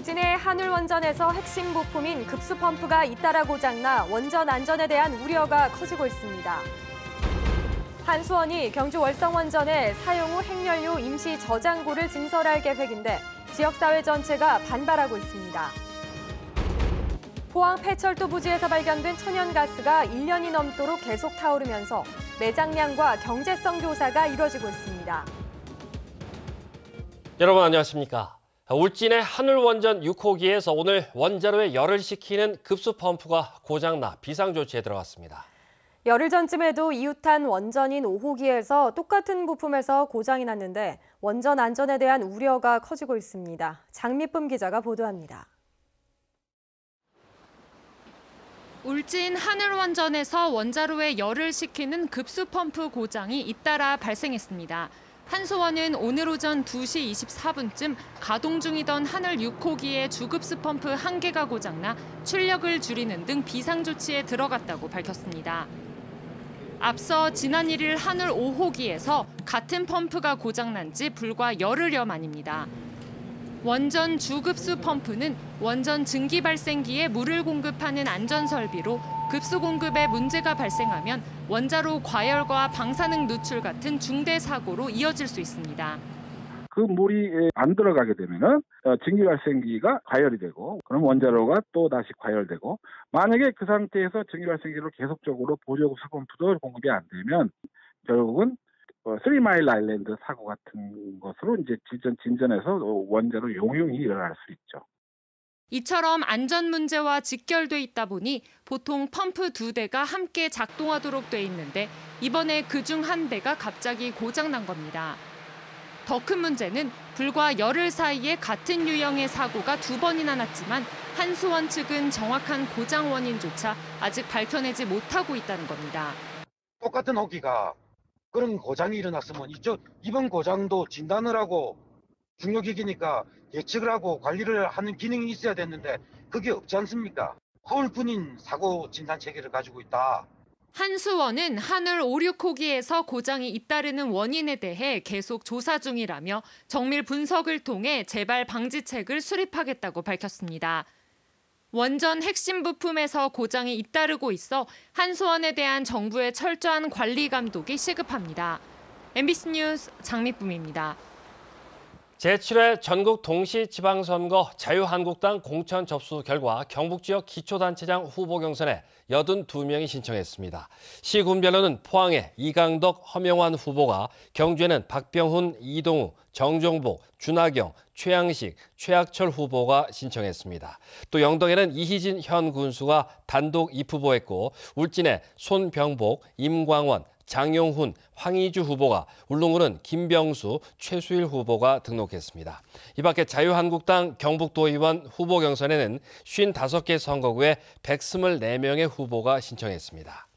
울진의 한울원전에서 핵심 부품인 급수펌프가 잇따라 고장나 원전 안전에 대한 우려가 커지고 있습니다. 한수원이 경주 월성원전에 사용 후 핵연료 임시 저장고를 증설할 계획인데 지역사회 전체가 반발하고 있습니다. 포항 폐철도 부지에서 발견된 천연가스가 1년이 넘도록 계속 타오르면서 매장량과 경제성 조사가 이뤄지고 있습니다. 여러분 안녕하십니까? 울진의 한울원전 6호기에서 오늘 원자로에 열을 식히는 급수펌프가 고장나 비상조치에 들어갔습니다. 열흘 전쯤에도 이웃한 원전인 5호기에서 똑같은 부품에서 고장이 났는데 원전 안전에 대한 우려가 커지고 있습니다. 장미쁨 기자가 보도합니다. 울진 한울원전에서 원자로에 열을 식히는 급수펌프 고장이 잇따라 발생했습니다. 한수원은 오늘 오전 2시 24분쯤 가동 중이던 한울 6호기의 주급수펌프 1개가 고장나 출력을 줄이는 등 비상조치에 들어갔다고 밝혔습니다. 앞서 지난 1일 한울 5호기에서 같은 펌프가 고장난 지 불과 열흘여 만입니다. 원전 주급수 펌프는 원전 증기 발생기에 물을 공급하는 안전설비로 급수 공급에 문제가 발생하면 원자로 과열과 방사능 누출 같은 중대 사고로 이어질 수 있습니다. 그 물이 안 들어가게 되면은 증기 발생기가 과열이 되고 그럼 원자로가 또 다시 과열되고 만약에 그 상태에서 증기 발생기로 계속적으로 보조급수 펌프도 공급이 안 되면 결국은 3마일 아일랜드 사고 같은 것으로 이제 진전해서 원자로 용융이 일어날 수 있죠. 이처럼 안전 문제와 직결돼 있다 보니 보통 펌프 2대가 함께 작동하도록 돼 있는데 이번에 그중 한 대가 갑자기 고장난 겁니다. 더 큰 문제는 불과 열흘 사이에 같은 유형의 사고가 2번이나 났지만 한수원 측은 정확한 고장 원인조차 아직 밝혀내지 못하고 있다는 겁니다. 똑같은 호기가 그런 고장이 일어났으면 이번 고장도 진단을 하고 중요기기니까 예측을 하고 관리를 하는 기능이 있어야 됐는데 그게 없지 않습니까? 허울뿐인 사고 진단 체계를 가지고 있다. 한수원은 한울 5, 6호기에서 고장이 잇따르는 원인에 대해 계속 조사 중이라며 정밀 분석을 통해 재발 방지책을 수립하겠다고 밝혔습니다. 원전 핵심 부품에서 고장이 잇따르고 있어 한수원에 대한 정부의 철저한 관리 감독이 시급합니다. MBC 뉴스 장미쁨입니다. 제7회 전국 동시지방선거 자유한국당 공천 접수 결과 경북 지역 기초단체장 후보 경선에 82명이 신청했습니다. 시군별로는 포항의 이강덕, 허명환 후보가, 경주에는 박병훈, 이동우, 정종복, 준하경, 최양식, 최학철 후보가 신청했습니다. 또 영덕에는 이희진 현 군수가 단독 입후보했고 울진에 손병복, 임광원, 장용훈, 황희주 후보가, 울릉군은 김병수, 최수일 후보가 등록했습니다. 이 밖에 자유한국당 경북도의원 후보 경선에는 55개 선거구에 124명의 후보가 신청했습니다.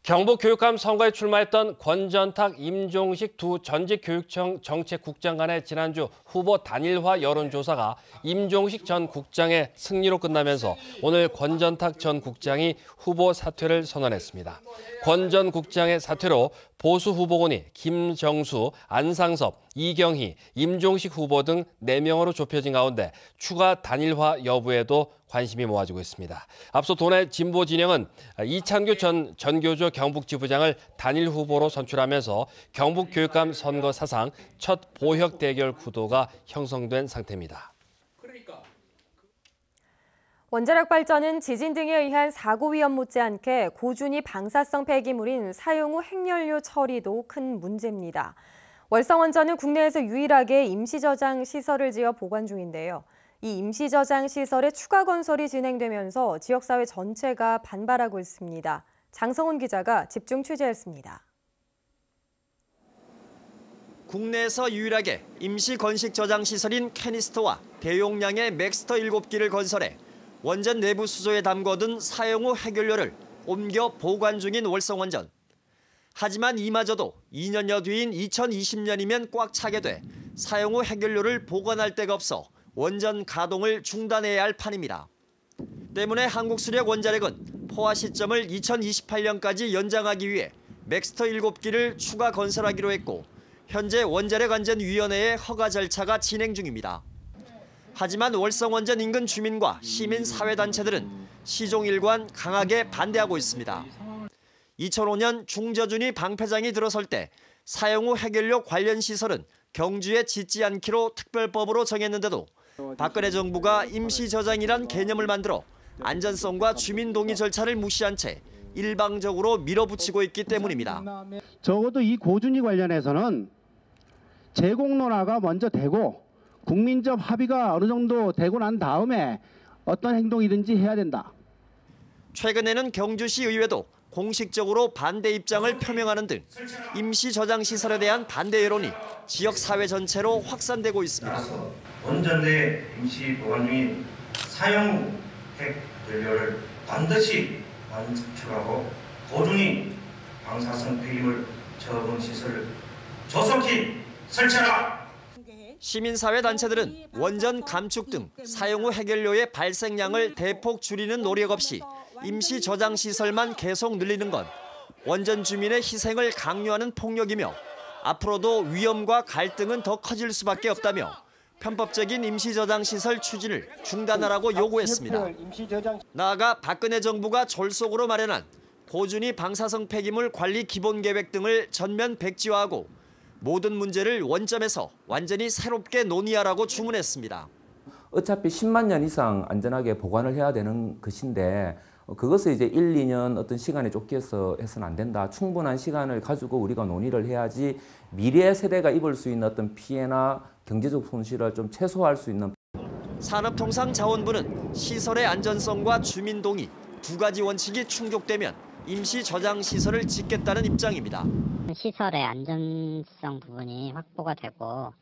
경북교육감 선거에 출마했던 권전탁, 임종식 두 전직 교육청 정책국장 간의 지난주 후보 단일화 여론조사가 임종식 전 국장의 승리로 끝나면서 오늘 권전탁 전 국장이 후보 사퇴를 선언했습니다. 권 전 국장의 사퇴로 보수 후보군이 김정수, 안상섭, 이경희, 임종식 후보 등 4명으로 좁혀진 가운데 추가 단일화 여부에도 관심이 모아지고 있습니다. 앞서 도내 진보 진영은 이창규 전 전교조 경북지부장을 단일 후보로 선출하면서 경북교육감 선거 사상 첫 보혁 대결 구도가 형성된 상태입니다. 원자력 발전은 지진 등에 의한 사고 위험 못지않게 고준위 방사성 폐기물인 사용 후 핵연료 처리도 큰 문제입니다. 월성원전은 국내에서 유일하게 임시저장 시설을 지어 보관 중인데요. 이 임시저장 시설의 추가 건설이 진행되면서 지역사회 전체가 반발하고 있습니다. 장성훈 기자가 집중 취재했습니다. 국내에서 유일하게 임시 건식 저장 시설인 캐니스터와 대용량의 맥스터 7기를 건설해 원전 내부 수조에 담궈둔 사용 후 핵연료를 옮겨 보관 중인 월성원전. 하지만 이마저도 2년여 뒤인 2020년이면 꽉 차게 돼 사용 후 핵연료를 보관할 데가 없어 원전 가동을 중단해야 할 판입니다. 때문에 한국수력 원자력은 포화 시점을 2028년까지 연장하기 위해 맥스터 7기를 추가 건설하기로 했고 현재 원자력안전위원회의 허가 절차가 진행 중입니다. 하지만 월성원전 인근 주민과 시민사회단체들은 시종 일관 강하게 반대하고 있습니다. 2005년 중저준위 방패장이 들어설 때 사용 후 해결료 관련 시설은 경주에 짓지 않기로 특별법으로 정했는데도 박근혜 정부가 임시저장이란 개념을 만들어 안전성과 주민 동의 절차를 무시한 채 일방적으로 밀어붙이고 있기 때문입니다. 적어도 이 고준위 관련해서는 재공론화가 먼저 되고 국민적 합의가 어느 정도 되고 난 다음에 어떤 행동이든지 해야 된다. 최근에는 경주시 의회도 공식적으로 반대 입장을 표명하는 등 임시 저장 시설에 대한 반대 여론이 지역 사회 전체로 확산되고 있습니다. 원전 내 임시 보관 중인 사용 핵 연료를 반드시 완축하고 고준위 방사성 폐기물 처분 시설을 조속히 설치하라. 시민사회 단체들은 원전 감축 등 사용 후 해결료의 발생량을 대폭 줄이는 노력 없이 임시 저장 시설만 계속 늘리는 건 원전 주민의 희생을 강요하는 폭력이며 앞으로도 위험과 갈등은 더 커질 수밖에 없다며 편법적인 임시 저장 시설 추진을 중단하라고 요구했습니다. 나아가 박근혜 정부가 졸속으로 마련한 고준위 방사성 폐기물 관리 기본 계획 등을 전면 백지화하고 모든 문제를 원점에서 완전히 새롭게 논의하라고 주문했습니다. 어차피 10만 년 이상 안전하게 보관을 해야 되는 것인데 그것을 이제 1, 2년 어떤 시간에 쫓겨서 해서는 안 된다. 충분한 시간을 가지고 우리가 논의를 해야지 미래 세대가 입을 수 있는 어떤 피해나 경제적 손실을 좀 최소화할 수 있는. 산업통상자원부는 시설의 안전성과 주민 동의 두 가지 원칙이 충족되면 임시 저장 시설을 짓겠다는 입장입니다. 시설의 안전성 부분이 확보가 되고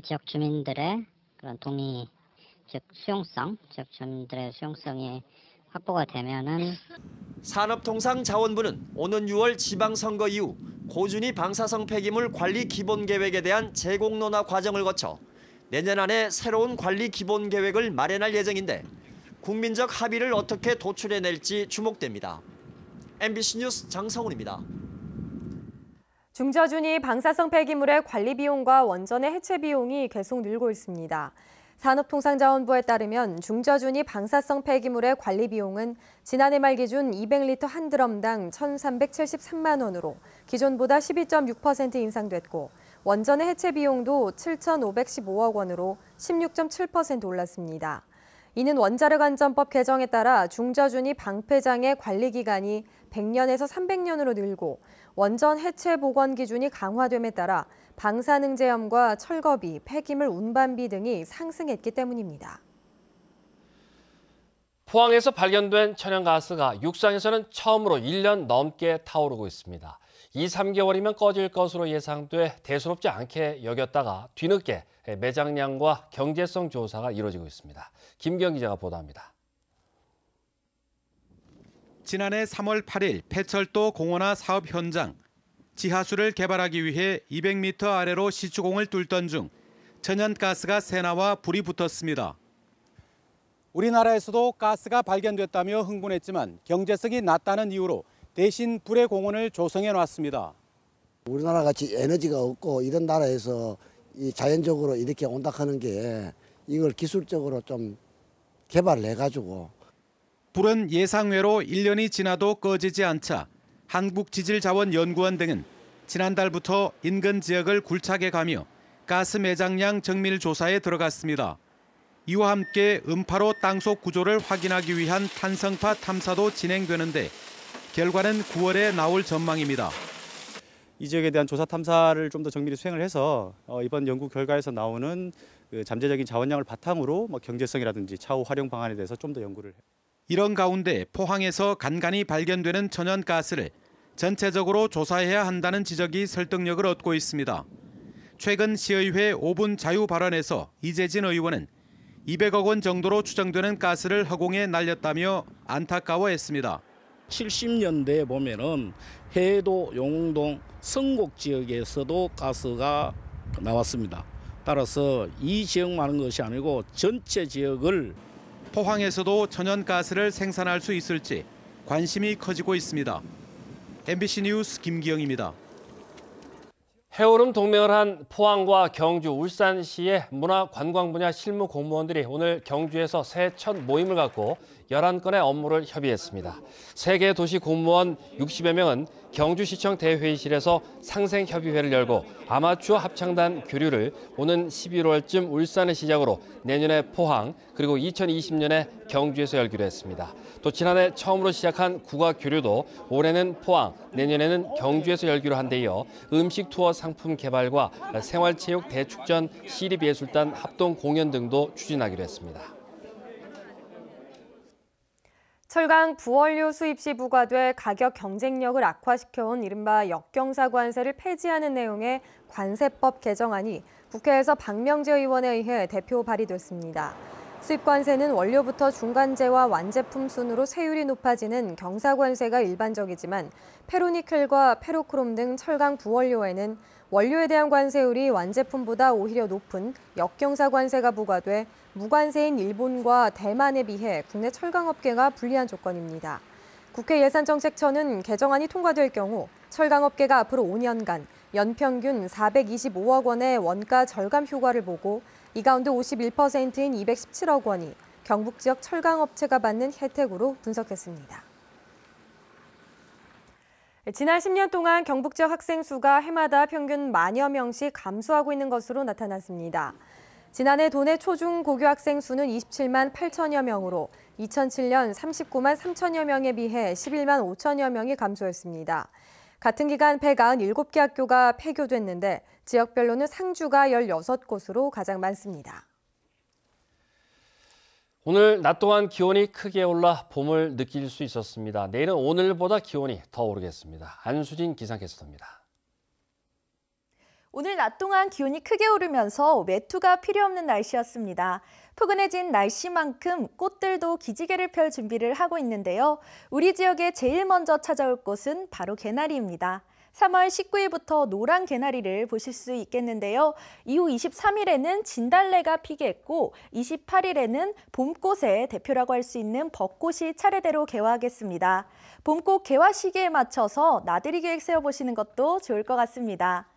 지역 주민들의 그런 동의, 즉 수용성, 지역 주민들의 수용성이 확보가 되면은 산업통상자원부는 오는 6월 지방선거 이후 고준위 방사성 폐기물 관리 기본 계획에 대한 재공론화 과정을 거쳐 내년 안에 새로운 관리 기본 계획을 마련할 예정인데 국민적 합의를 어떻게 도출해낼지 주목됩니다. MBC 뉴스 장성훈입니다. 중저준위 방사성 폐기물의 관리 비용과 원전의 해체 비용이 계속 늘고 있습니다. 산업통상자원부에 따르면 중저준위 방사성 폐기물의 관리 비용은 지난해 말 기준 200리터 한 드럼당 1,373만 원으로 기존보다 12.6% 인상됐고 원전의 해체 비용도 7,515억 원으로 16.7% 올랐습니다. 이는 원자력안전법 개정에 따라 중저준위 방패장의 관리 기간이 100년에서 300년으로 늘고 원전 해체 복원 기준이 강화됨에 따라 방사능제염과 철거비, 폐기물 운반비 등이 상승했기 때문입니다. 포항에서 발견된 천연가스가 육상에서는 처음으로 1년 넘게 타오르고 있습니다. 2, 3개월이면 꺼질 것으로 예상돼 대수롭지 않게 여겼다가 뒤늦게 매장량과 경제성 조사가 이루어지고 있습니다. 김경 기자가 보도합니다. 지난해 3월 8일 폐철도 공원화 사업 현장. 지하수를 개발하기 위해 200m 아래로 시추공을 뚫던 중 천연가스가 새나와 불이 붙었습니다. 우리나라에서도 가스가 발견됐다며 흥분했지만 경제성이 낮다는 이유로 대신 불의 공원을 조성해 놨습니다. 우리나라 같이 에너지가 없고 이런 나라에서 이 자연적으로 이렇게 온다 하는 게 이걸 기술적으로 좀 개발을 해가지고. 불은 예상외로 1년이 지나도 꺼지지 않자 한국지질자원연구원 등은 지난달부터 인근 지역을 굴착해 가며 가스 매장량 정밀 조사에 들어갔습니다. 이와 함께 음파로 땅속 구조를 확인하기 위한 탄성파 탐사도 진행되는데 결과는 9월에 나올 전망입니다. 이 지역에 대한 조사 탐사를 좀 더 정밀히 수행을 해서 이번 연구 결과에서 나오는 잠재적인 자원량을 바탕으로 경제성이라든지 차후 활용 방안에 대해서 좀 더 연구를 해요. 이런 가운데 포항에서 간간히 발견되는 천연가스를 전체적으로 조사해야 한다는 지적이 설득력을 얻고 있습니다. 최근 시의회 5분 자유 발언에서 이재진 의원은 200억 원 정도로 추정되는 가스를 허공에 날렸다며 안타까워했습니다. 70년대에 보면은 해도, 용동, 성곡 지역에서도 가스가 나왔습니다. 따라서 이 지역만 하는 것이 아니고 전체 지역을 포항에서도 천연가스를 생산할 수 있을지 관심이 커지고 있습니다. MBC 뉴스 김기영입니다. 해오름 동맹을 한 포항과 경주, 울산시의 문화관광 분야 실무 공무원들이 오늘 경주에서 새 첫 모임을 갖고 11건의 업무를 협의했습니다. 3개 도시 공무원 60여 명은 경주시청 대회의실에서 상생협의회를 열고 아마추어 합창단 교류를 오는 11월쯤 울산을 시작으로 내년에 포항 그리고 2020년에 경주에서 열기로 했습니다. 또 지난해 처음으로 시작한 국악 교류도 올해는 포항, 내년에는 경주에서 열기로 한 데 이어 음식 투어 상품 개발과 생활체육 대축전 시립예술단 합동 공연 등도 추진하기로 했습니다. 철강 부원료 수입 시 부과돼 가격 경쟁력을 악화시켜온 이른바 역경사 관세를 폐지하는 내용의 관세법 개정안이 국회에서 박명재 의원에 의해 대표 발의됐습니다. 수입 관세는 원료부터 중간재와 완제품 순으로 세율이 높아지는 경사관세가 일반적이지만 페로니켈과 페로크롬 등 철강 부원료에는 원료에 대한 관세율이 완제품보다 오히려 높은 역경사 관세가 부과돼 무관세인 일본과 대만에 비해 국내 철강업계가 불리한 조건입니다. 국회 예산정책처는 개정안이 통과될 경우 철강업계가 앞으로 5년간 연평균 425억 원의 원가 절감 효과를 보고 이 가운데 51%인 217억 원이 경북 지역 철강업체가 받는 혜택으로 분석했습니다. 지난 10년 동안 경북 지역 학생 수가 해마다 평균 만여 명씩 감소하고 있는 것으로 나타났습니다. 지난해 도내 초중고교 학생 수는 27만 8천여 명으로 2007년 39만 3천여 명에 비해 11만 5천여 명이 감소했습니다. 같은 기간 197개 학교가 폐교됐는데 지역별로는 상주가 16곳으로 가장 많습니다. 오늘 낮 동안 기온이 크게 올라 봄을 느낄 수 있었습니다. 내일은 오늘보다 기온이 더 오르겠습니다. 안수진 기상캐스터입니다. 오늘 낮 동안 기온이 크게 오르면서 외투가 필요 없는 날씨였습니다. 포근해진 날씨만큼 꽃들도 기지개를 펼 준비를 하고 있는데요. 우리 지역에 제일 먼저 찾아올 꽃은 바로 개나리입니다. 3월 19일부터 노란 개나리를 보실 수 있겠는데요. 이후 23일에는 진달래가 피겠고 28일에는 봄꽃의 대표라고 할 수 있는 벚꽃이 차례대로 개화하겠습니다. 봄꽃 개화 시기에 맞춰서 나들이 계획 세워보시는 것도 좋을 것 같습니다.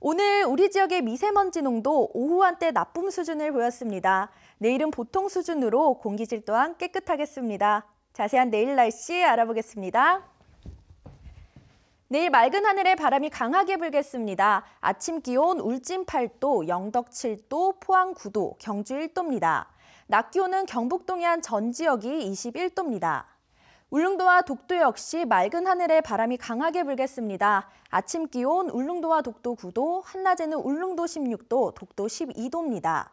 오늘 우리 지역의 미세먼지 농도 오후 한때 나쁨 수준을 보였습니다. 내일은 보통 수준으로 공기질 또한 깨끗하겠습니다. 자세한 내일 날씨 알아보겠습니다. 내일 맑은 하늘에 바람이 강하게 불겠습니다. 아침 기온 울진 8도, 영덕 7도, 포항 9도, 경주 1도입니다. 낮 기온은 경북 동해안 전 지역이 21도입니다. 울릉도와 독도 역시 맑은 하늘에 바람이 강하게 불겠습니다. 아침 기온 울릉도와 독도 9도, 한낮에는 울릉도 16도, 독도 12도입니다.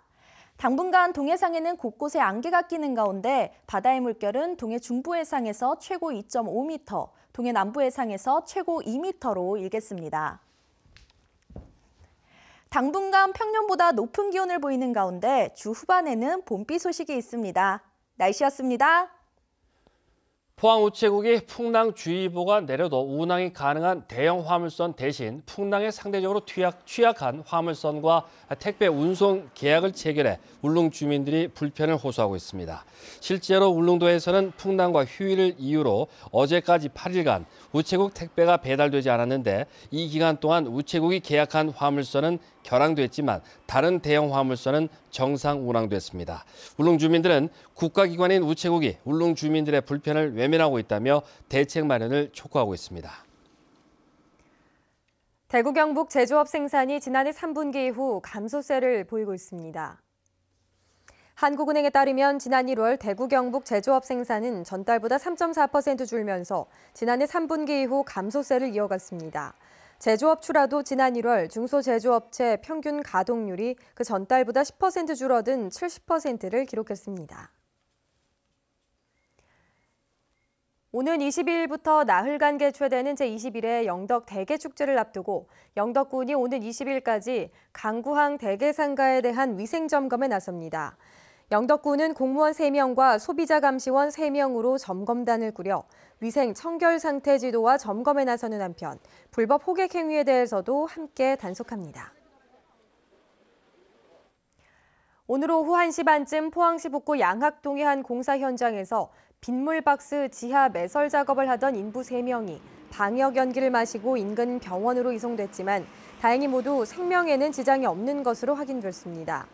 당분간 동해상에는 곳곳에 안개가 끼는 가운데 바다의 물결은 동해 중부 해상에서 최고 2.5m, 동해 남부 해상에서 최고 2m로 일겠습니다. 당분간 평년보다 높은 기온을 보이는 가운데 주 후반에는 봄비 소식이 있습니다. 날씨였습니다. 포항 우체국이 풍랑주의보가 내려도 운항이 가능한 대형 화물선 대신 풍랑에 상대적으로 취약한 화물선과 택배 운송 계약을 체결해 울릉 주민들이 불편을 호소하고 있습니다. 실제로 울릉도에서는 풍랑과 휴일을 이유로 어제까지 8일간 우체국 택배가 배달되지 않았는데 이 기간 동안 우체국이 계약한 화물선은 결항됐지만 다른 대형 화물선은 정상 운항됐습니다. 울릉 주민들은 국가기관인 우체국이 울릉 주민들의 불편을 외면하고 있다며 대책 마련을 촉구하고 있습니다. 대구 경북 제조업 생산이 지난해 3분기 이후 감소세를 보이고 있습니다. 한국은행에 따르면 지난 1월 대구 경북 제조업 생산은 전달보다 3.4% 줄면서 지난해 3분기 이후 감소세를 이어갔습니다. 제조업 출하도 지난 1월 중소제조업체 평균 가동률이 그 전달보다 10% 줄어든 70%를 기록했습니다. 오는 22일부터 나흘간 개최되는 제21회 영덕 대게축제를 앞두고 영덕군이 오는 20일까지 강구항 대게상가에 대한 위생점검에 나섭니다. 영덕군은 공무원 3명과 소비자 감시원 3명으로 점검단을 꾸려 위생 청결 상태 지도와 점검에 나서는 한편 불법 호객 행위에 대해서도 함께 단속합니다. 오늘 오후 1시 반쯤 포항시 북구 양학동의 한 공사 현장에서 빗물 박스 지하 매설 작업을 하던 인부 3명이 방역 연기를 마시고 인근 병원으로 이송됐지만 다행히 모두 생명에는 지장이 없는 것으로 확인됐습니다.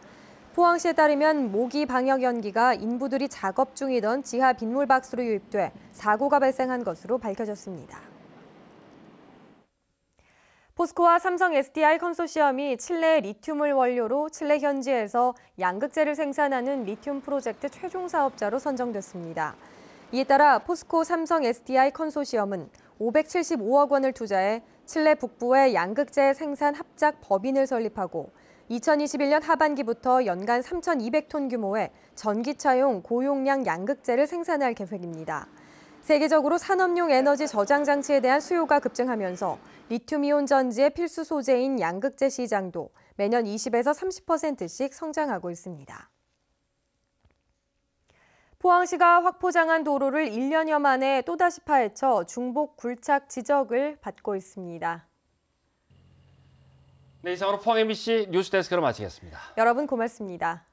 포항시에 따르면 모기 방역 연기가 인부들이 작업 중이던 지하 빗물박스로 유입돼 사고가 발생한 것으로 밝혀졌습니다. 포스코와 삼성 SDI 컨소시엄이 칠레 리튬을 원료로 칠레 현지에서 양극재를 생산하는 리튬 프로젝트 최종 사업자로 선정됐습니다. 이에 따라 포스코 삼성 SDI 컨소시엄은 575억 원을 투자해 칠레 북부의 양극재 생산 합작 법인을 설립하고 2021년 하반기부터 연간 3,200톤 규모의 전기차용 고용량 양극재를 생산할 계획입니다. 세계적으로 산업용 에너지 저장 장치에 대한 수요가 급증하면서 리튬이온 전지의 필수 소재인 양극재 시장도 매년 20에서 30%씩 성장하고 있습니다. 포항시가 확포장한 도로를 1년여 만에 또다시 파헤쳐 중복 굴착 지적을 받고 있습니다. 네, 이상으로 포항 MBC 뉴스데스크를 마치겠습니다. 여러분 고맙습니다.